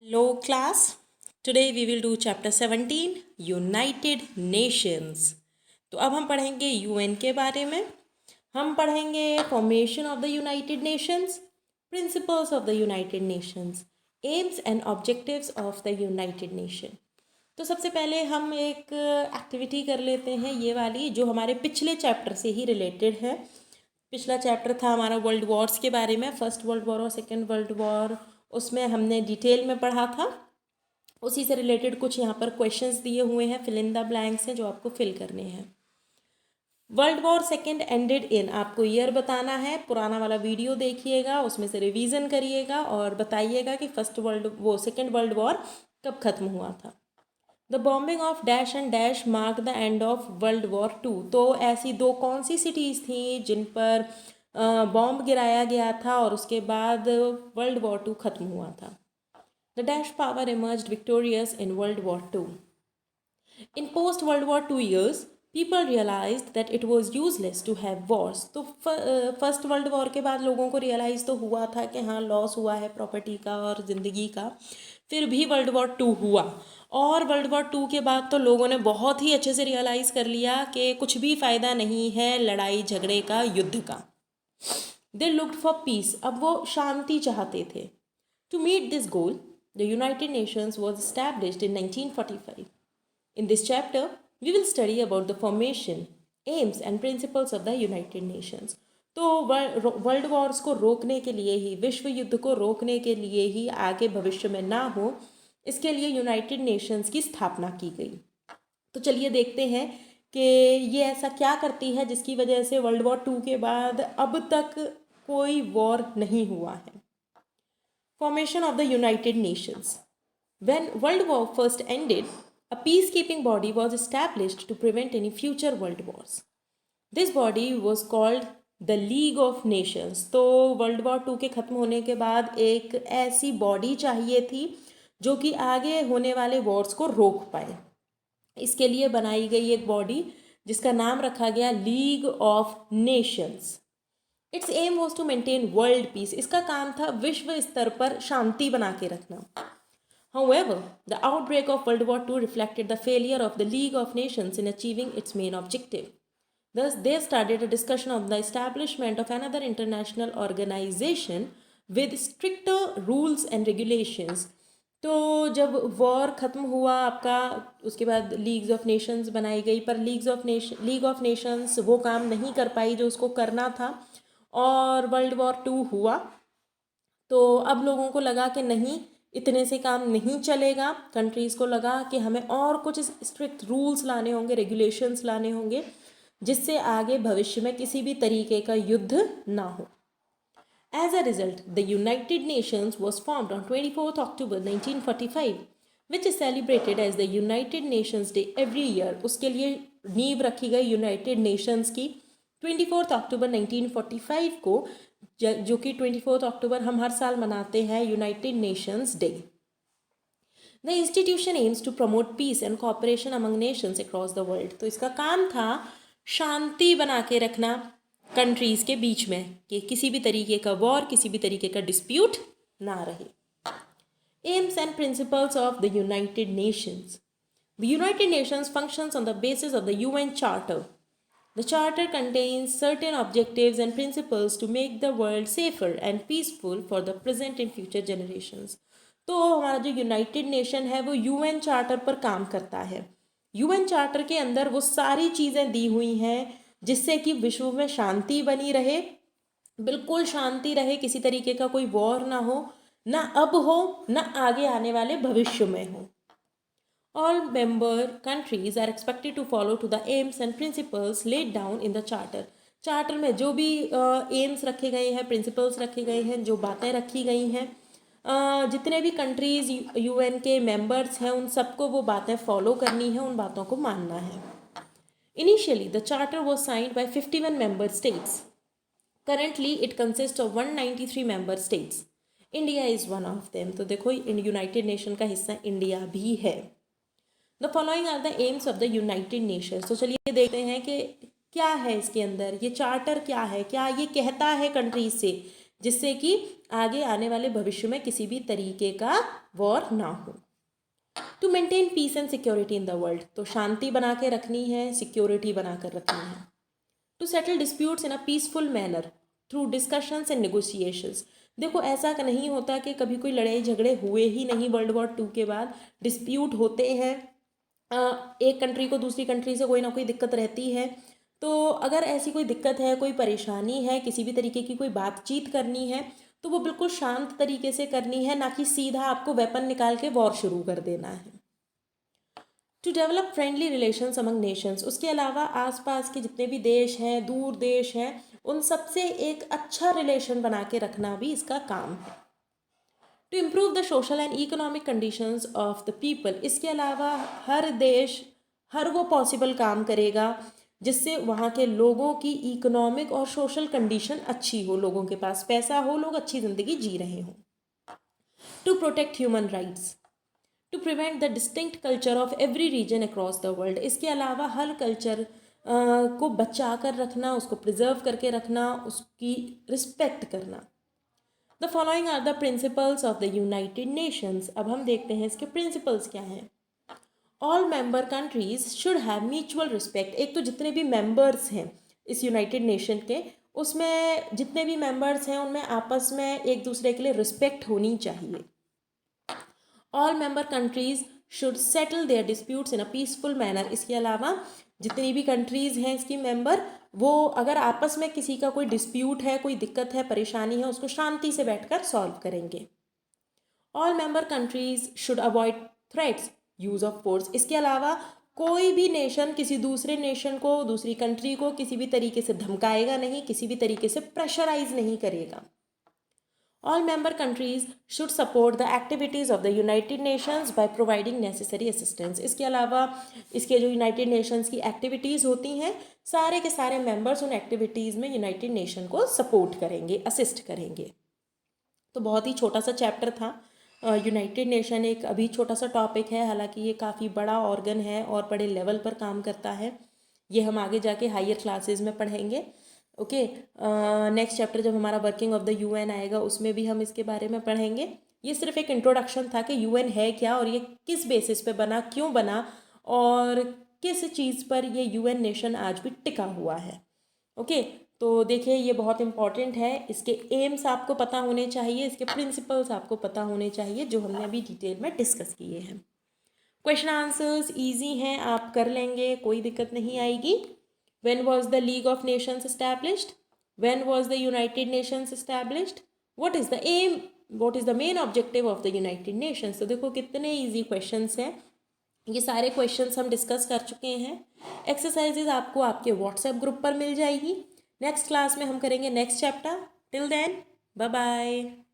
Hello class, today we will do chapter 17 United Nations। तो अब हम पढ़ेंगे यूएन के बारे में। हम पढ़ेंगे formation of the United Nations, principles of the United Nations, AIIMS and objectives of the United nation. तो सबसे पहले हम एक एक्टिविटी कर लेते हैं, ये वाली जो हमारे पिछले चैप्टर से ही रिलेटेड है। पिछला चैप्टर था हमारा वर्ल्ड वॉर्स के बारे में, फर्स्ट वर्ल्ड वॉर और सेकेंड वर्ल्ड वॉर, उसमें हमने डिटेल में पढ़ा था। उसी से रिलेटेड कुछ यहाँ पर क्वेश्चंस दिए हुए हैं, फिल इन द ब्लैंक्स हैं जो आपको फिल करने हैं। World war second ended in, आपको ईयर बताना है। पुराना वाला वीडियो देखिएगा, उसमें से रिवीजन करिएगा और बताइएगा कि सेकेंड वर्ल्ड वॉर कब खत्म हुआ था। The bombing of dash and dash mark the end of World War Two. तो ऐसी दो कौन सी सिटीज़ थी जिन पर बॉम्ब गिराया गया था और उसके बाद वर्ल्ड वॉर टू खत्म हुआ था। The dash power emerged victorious in World War II. In post World War II years, people realized that it was useless to have wars. तो फर्स्ट वर्ल्ड वॉर के बाद लोगों को रियलाइज़ तो हुआ था कि हाँ लॉस हुआ है प्रॉपर्टी का और ज़िंदगी का, फिर भी वर्ल्ड वॉर टू हुआ। और वर्ल्ड वॉर टू के बाद तो लोगों ने बहुत ही अच्छे से रियलाइज़ कर लिया कि कुछ भी फ़ायदा नहीं है लड़ाई झगड़े का, युद्ध का। दे लुक्ड फॉर पीस, अब वो शांति चाहते थे। To meet this goal, the United Nations was established in 1945. In this chapter, we will study about the formation, aims and principles of the United Nations. तो वर्ल्ड वॉर्स को रोकने के लिए ही, विश्व युद्ध को रोकने के लिए ही, आगे भविष्य में ना हो, इसके लिए यूनाइटेड नेशंस की स्थापना की गई। तो चलिए देखते हैं कि ये ऐसा क्या करती है जिसकी वजह से वर्ल्ड वॉर टू के बाद अब तक कोई वॉर नहीं हुआ है। Formation of the United Nations. When World War first ended, a peacekeeping body was established to prevent any future world wars. This body was called the League of Nations. तो world War to के ख़त्म होने के बाद एक ऐसी body चाहिए थी जो कि आगे होने वाले वॉर्स को रोक पाए। इसके लिए बनाई गई एक बॉडी जिसका नाम रखा गया League of Nations. Its aim was to maintain world peace, इसका काम था विश्व स्तर पर शांति बना के रखना। However, the outbreak of World War II reflected the failure of the League of Nations in achieving its main objective. Thus, they started a discussion of the establishment of another international organization with stricter rules and regulations. तो जब war ख़त्म हुआ आपका, उसके बाद leagues of Nations बनाई गई, पर लीग ऑफ नेशंस वो काम नहीं कर पाई जो उसको करना था और वर्ल्ड वॉर टू हुआ। तो अब लोगों को लगा कि नहीं, इतने से काम नहीं चलेगा। कंट्रीज़ को लगा कि हमें और कुछ स्ट्रिक्ट रूल्स लाने होंगे, रेगुलेशंस लाने होंगे जिससे आगे भविष्य में किसी भी तरीके का युद्ध ना हो। As a result, the United Nations was formed on 24th October 1945, which is celebrated as the United Nations Day every year. उसके लिए नींव रखी गई यूनाइटेड नेशंस की 24 अक्टूबर 1945 को, जो कि 24 अक्टूबर हम हर साल मनाते हैं United Nations Day. The institution aims to promote peace and cooperation among nations across the world. तो इसका काम था शांति बना के रखना कंट्रीज़ के बीच में, कि किसी भी तरीके का वॉर, किसी भी तरीके का डिस्प्यूट ना रहे। AIIMS and principles of the United Nations. The United Nations functions on the basis of the UN charter. The Charter contains certain objectives and principles to make the world safer and peaceful for the present and future generations. तो हमारा जो United nation है वो UN charter पर काम करता है। UN charter के अंदर वो सारी चीज़ें दी हुई हैं जिससे कि विश्व में शांति बनी रहे, बिल्कुल शांति रहे, किसी तरीके का कोई वॉर ना हो, ना अब हो ना आगे आने वाले भविष्य में हो। All member countries are expected to follow to the aims and principles laid down in the charter. Charter में जो भी एम्स रखे गए हैं, प्रिंसिपल्स रखे गए हैं, जो बातें रखी गई हैं, जितने भी कंट्रीज़ यूएन के मेंबर्स हैं उन सबको वो बातें फॉलो करनी है, उन बातों को मानना है। Initially, the charter was signed by 51 member states. Currently, it consists of 193 member states. India is one of them. तो देखो यूनाइटेड नेशन का हिस्सा इंडिया भी है। The following are the aims of the United Nations. तो चलिए देखते हैं कि क्या है इसके अंदर, ये चार्टर क्या है, क्या ये कहता है कंट्रीज से जिससे कि आगे आने वाले भविष्य में किसी भी तरीके का वॉर ना हो। To maintain peace and security in the world, तो शांति बना के रखनी है, सिक्योरिटी बना कर रखनी है। To settle disputes in a peaceful manner through discussions and negotiations, देखो ऐसा नहीं होता कि कभी कोई लड़ाई झगड़े हुए ही नहीं वर्ल्ड वॉर 2 के बाद, डिस्प्यूट होते हैं, एक कंट्री को दूसरी कंट्री से कोई ना कोई दिक्कत रहती है। तो अगर ऐसी कोई दिक्कत है, कोई परेशानी है, किसी भी तरीके की कोई बातचीत करनी है, तो वो बिल्कुल शांत तरीके से करनी है, ना कि सीधा आपको वेपन निकाल के वॉर शुरू कर देना है। To develop friendly relations among nations, उसके अलावा आसपास के जितने भी देश हैं, दूर देश हैं, उन सबसे एक अच्छा रिलेशन बना के रखना भी इसका काम है। To improve the social and economic conditions of the people, इसके अलावा हर देश हर वो पॉसिबल काम करेगा जिससे वहाँ के लोगों की इकोनॉमिक और सोशल कंडीशन अच्छी हो, लोगों के पास पैसा हो, लोग अच्छी ज़िंदगी जी रहे हों। To protect human rights, to prevent the distinct culture of every region across the world, इसके अलावा हर कल्चर को बचा कर रखना, उसको प्रिजर्व करके रखना, उसकी रिस्पेक्ट करना। The following are the principles of the United Nations, अब हम देखते हैं इसके प्रिंसिपल्स क्या हैं। All member countries should have mutual respect, एक तो जितने भी मेंबर्स हैं इस यूनाइटेड नेशन के, उसमें जितने भी मेंबर्स हैं उनमें आपस में एक दूसरे के लिए रिस्पेक्ट होनी चाहिए। All member countries should settle their disputes in a peaceful manner, इसके अलावा जितनी भी कंट्रीज़ हैं इसकी मेंबर, वो अगर आपस में किसी का कोई डिस्प्यूट है, कोई दिक्कत है, परेशानी है, उसको शांति से बैठकर सॉल्व करेंगे। All member countries should avoid threats use of force, इसके अलावा कोई भी नेशन किसी दूसरे नेशन को, दूसरी कंट्री को किसी भी तरीके से धमकाएगा नहीं, किसी भी तरीके से प्रेशराइज नहीं करेगा। All member countries should support the activities of the United Nations by providing necessary assistance, इसके अलावा इसके जो यूनाइटेड नेशंस की एक्टिविटीज़ होती हैं, सारे के सारे मेंबर्स उन एक्टिविटीज़ में यूनाइटेड नेशन को सपोर्ट करेंगे, असिस्ट करेंगे। तो बहुत ही छोटा सा चैप्टर था। यूनाइटेड नेशन एक अभी छोटा सा टॉपिक है, हालांकि ये काफ़ी बड़ा ऑर्गन है और बड़े लेवल पर काम करता है। ये हम आगे जाके हायर क्लासेस में पढ़ेंगे। ओके, नेक्स्ट चैप्टर जब हमारा वर्किंग ऑफ द यूएन आएगा उसमें भी हम इसके बारे में पढ़ेंगे। ये सिर्फ एक इंट्रोडक्शन था कि यूएन है क्या और ये किस बेसिस पे बना, क्यों बना और किस चीज़ पर ये यूएन नेशन आज भी टिका हुआ है। ओके, तो देखिए ये बहुत इंपॉर्टेंट है, इसके एम्स आपको पता होने चाहिए, इसके प्रिंसिपल्स आपको पता होने चाहिए, जो हमने अभी डिटेल में डिस्कस किए हैं। क्वेश्चन आंसर्स ईजी हैं, आप कर लेंगे, कोई दिक्कत नहीं आएगी। When was the League of Nations established? When was the United Nations established? What is the aim? What is the main objective of the United Nations? तो देखो कितने easy questions हैं, ये सारे questions हम discuss कर चुके हैं। Exercises आपको आपके WhatsApp ग्रुप पर मिल जाएगी। नेक्स्ट क्लास में हम करेंगे next chapter. Till then bye bye.